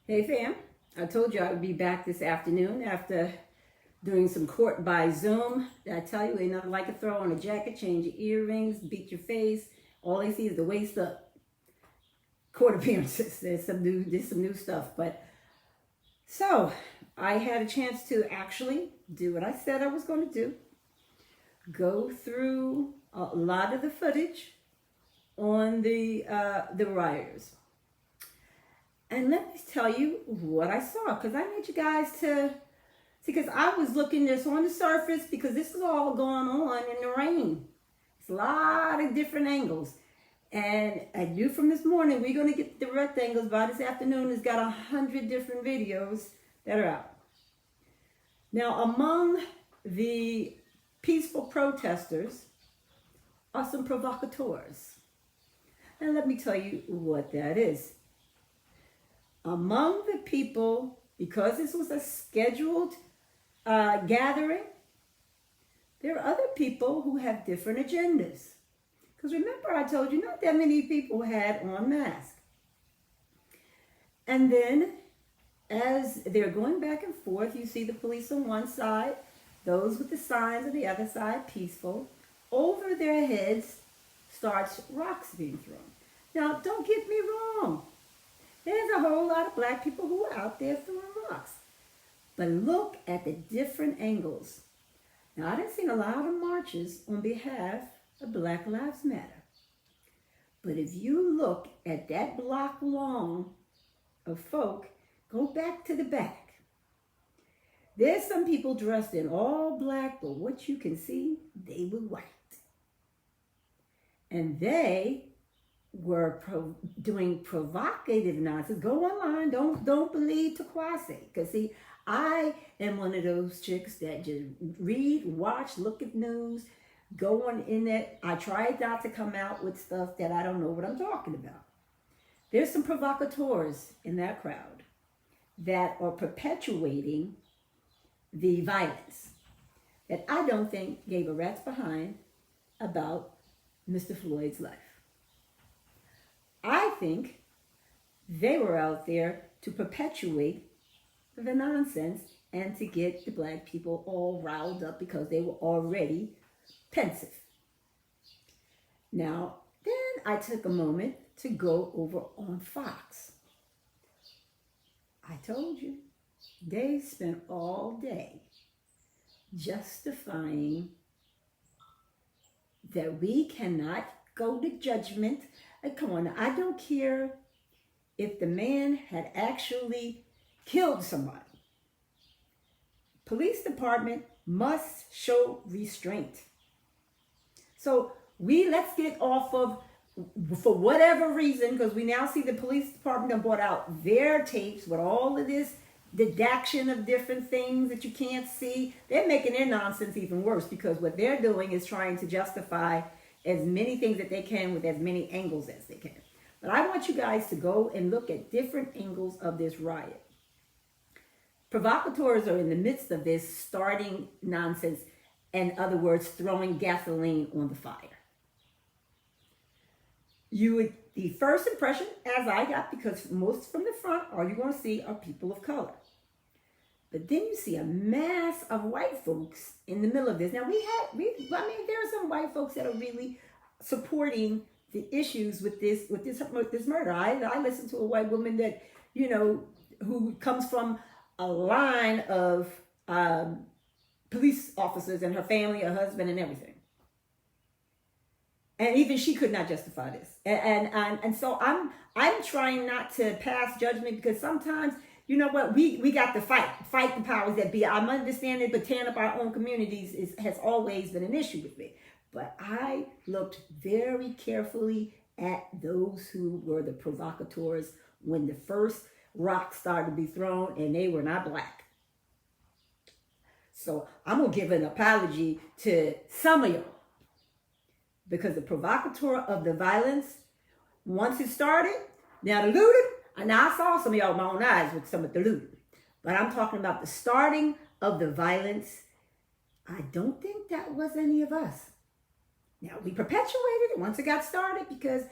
Hey fam, I told you I would be back this afternoon after doing some court by Zoom. I tell you, ain't nothing like to throw on a jacket, change your earrings, beat your face. All they see is the waist up. Court appearances. There's some new stuff. But so I had a chance to actually do what I said I was going to do. Go through a lot of the footage on the rioters. And let me tell you what I saw, because I need you guys to see, because I was looking this on the surface, because this is all going on in the rain. It's a lot of different angles. And I knew from this morning, we're going to get the rectangles by this afternoon. It's got 100 different videos that are out. Now, among the peaceful protesters are some provocateurs. And let me tell you what that is. Among the people, because this was a scheduled gathering, there are other people who have different agendas. Because remember, I told you not that many people had on masks. And then, as they're going back and forth, you see the police on one side, those with the signs on the other side, peaceful. Over their heads starts rocks being thrown. Now, don't get me wrong. There's a whole lot of black people who are out there throwing rocks. But look at the different angles. Now, I done seen a lot of marches on behalf of Black Lives Matter. But if you look at that block long of folk, go back to the back. There's some people dressed in all black, but what you can see, they were white. And they were doing provocative nonsense. Go online. Don't believe Taquase. Because see, I am one of those chicks that just read, watch, look at news, go on the internet. I try not to come out with stuff that I don't know what I'm talking about. There's some provocateurs in that crowd that are perpetuating the violence that I don't think gave a rat's behind about Mr. Floyd's life. I think they were out there to perpetuate the nonsense and to get the black people all riled up because they were already pensive. Now, then I took a moment to go over on Fox. I told you, they spent all day justifying that we cannot go to judgment. Come on, I don't care if the man had actually killed somebody. Police department must show restraint. So let's get off of, for whatever reason, because we now see the police department have brought out their tapes with all of this deduction of different things that you can't see. They're making their nonsense even worse, because what they're doing is trying to justify as many things that they can with as many angles as they can. But I want you guys to go and look at different angles of this riot. Provocateurs are in the midst of this starting nonsense, in other words, throwing gasoline on the fire. The first impression, as I got, because most from the front, all you're going to see are people of color. But then you see a mass of white folks in the middle of this. Now there are some white folks that are really supporting the issues with this murder. I listened to a white woman that, who comes from a line of police officers and her family, her husband, and everything. And even she could not justify this. And so I'm trying not to pass judgment, because sometimes, you know what, we got to fight the powers that be. I'm understanding, but tearing up our own communities has always been an issue with me. But I looked very carefully at those who were the provocateurs when the first rock started to be thrown, and they were not black. So I'm going to give an apology to some of y'all, because the provocateur of the violence, once it started, now the looting, and now I saw some of y'all with my own eyes with some of the looting. But I'm talking about the starting of the violence. I don't think that was any of us. Now, we perpetuated it once it got started because,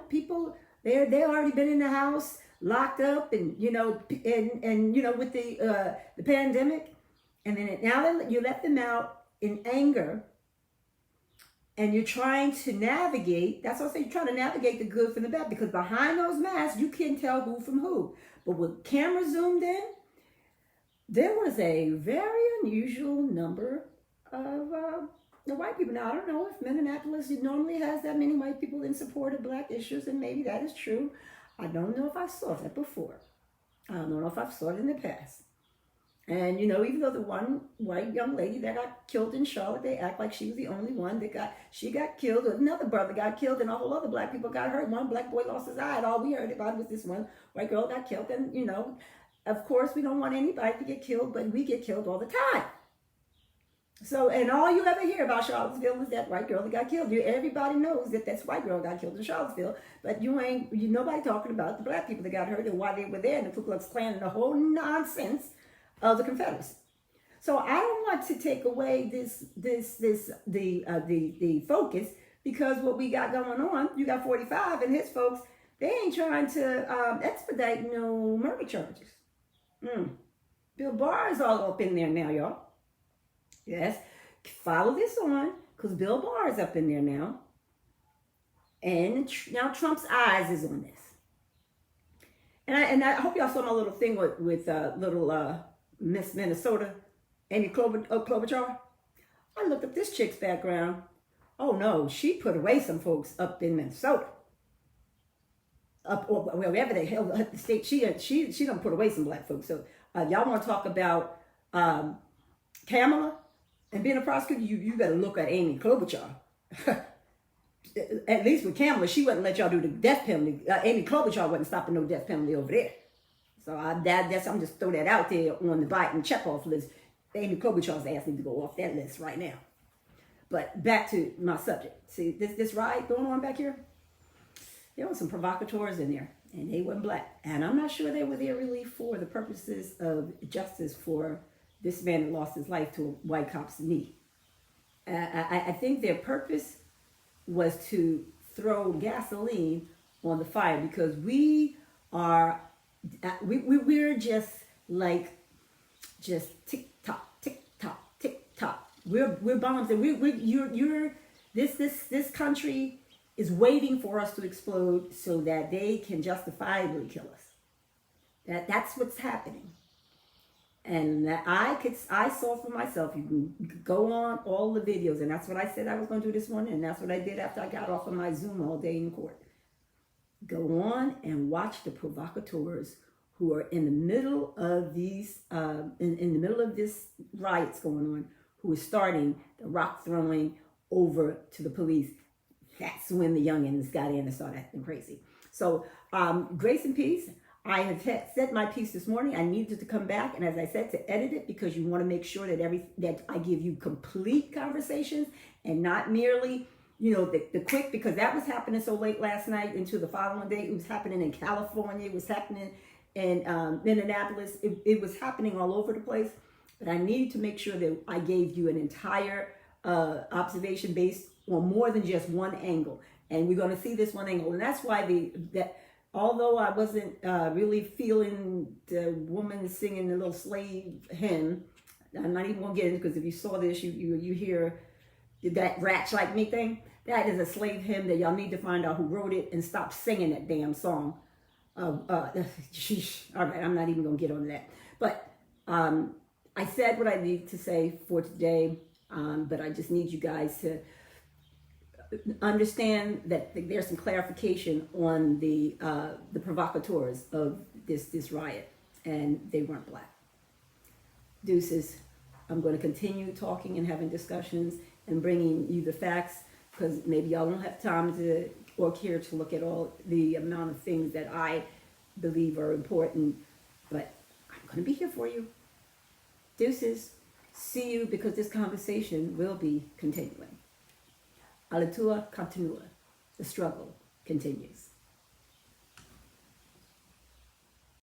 people, they already been in the house. locked up, and with the pandemic, and then now you let them out in anger, and you're trying to navigate. That's what I say. You're trying to navigate the good from the bad, because behind those masks, you can't tell who from who. But with camera zoomed in, there was a very unusual number of the white people. Now, I don't know if Minneapolis normally has that many white people in support of black issues, and maybe that is true. I don't know if I saw that before. I don't know if I've saw it in the past. And, even though the one white young lady that got killed in Charlotte, they act like she was the only one that got killed. Another brother got killed, and a whole other black people got hurt. One black boy lost his eye, and all we heard about was this one white girl got killed. And, of course, we don't want anybody to get killed, but we get killed all the time. So, and all you ever hear about Charlottesville was that white girl that got killed. Everybody knows that that's white girl got killed in Charlottesville, but nobody talking about the black people that got hurt and why they were there, and the Ku Klux Klan and the whole nonsense of the Confederacy. So I don't want to take away the focus, because what we got going on, you got 45 and his folks, they ain't trying to expedite no murder charges. Bill Barr is all up in there now, y'all. Yes, follow this on, because Bill Barr is up in there now. And now Trump's eyes is on this. And I hope y'all saw my little thing with little Miss Minnesota, Amy Klobuchar. I looked up this chick's background. Oh no, she put away some folks up in Minnesota. Up or wherever they held at the state, she done put away some black folks. So y'all want to talk about Kamala and being a prosecutor? You better look at Amy Klobuchar. At least with Kamala, she wouldn't let y'all do the death penalty. Amy Klobuchar wasn't stopping no death penalty over there. So I'm just throw that out there on the Biden checkoff list. Amy Klobuchar's ass needs to go off that list right now. But back to my subject. See this riot going on back here? There were some provocateurs in there, and they weren't black. And I'm not sure they were there really for the purposes of justice for this man that lost his life to a white cop's knee. I think their purpose was to throw gasoline on the fire, because we're just tick tock, tick tock, tick tock. We're bombs, and this country is waiting for us to explode so that they can justifiably kill us. That's what's happening. And I saw for myself. You can go on all the videos, and that's what I said I was going to do this morning, and that's what I did after I got off of my Zoom all day in court. Go on and watch the provocateurs who are in the middle of these, in the middle of this riots going on, who is starting the rock throwing over to the police. That's when the youngins got in and started acting crazy. So grace and peace. I have said my piece this morning. I needed to come back, and as I said, to edit it, because you want to make sure that I give you complete conversations and not merely, the quick, because that was happening so late last night into the following day. It was happening in California. It was happening in Minneapolis. It was happening all over the place. But I needed to make sure that I gave you an entire observation based on more than just one angle. And we're going to see this one angle. And that's why although I wasn't really feeling the woman singing the little slave hymn, I'm not even going to get into it, because if you saw this, you hear that ratch like me thing. That is a slave hymn that y'all need to find out who wrote it and stop singing that damn song. All right, I'm not even going to get on that. But I said what I need to say for today, but I just need you guys to understand that there's some clarification on the provocateurs of this riot, and they weren't black. Deuces. I'm going to continue talking and having discussions and bringing you the facts, because maybe y'all don't have time to or care to look at all the amount of things that I believe are important, but I'm going to be here for you. Deuces. See you, because this conversation will be continuing. Alatua continua. The struggle continues.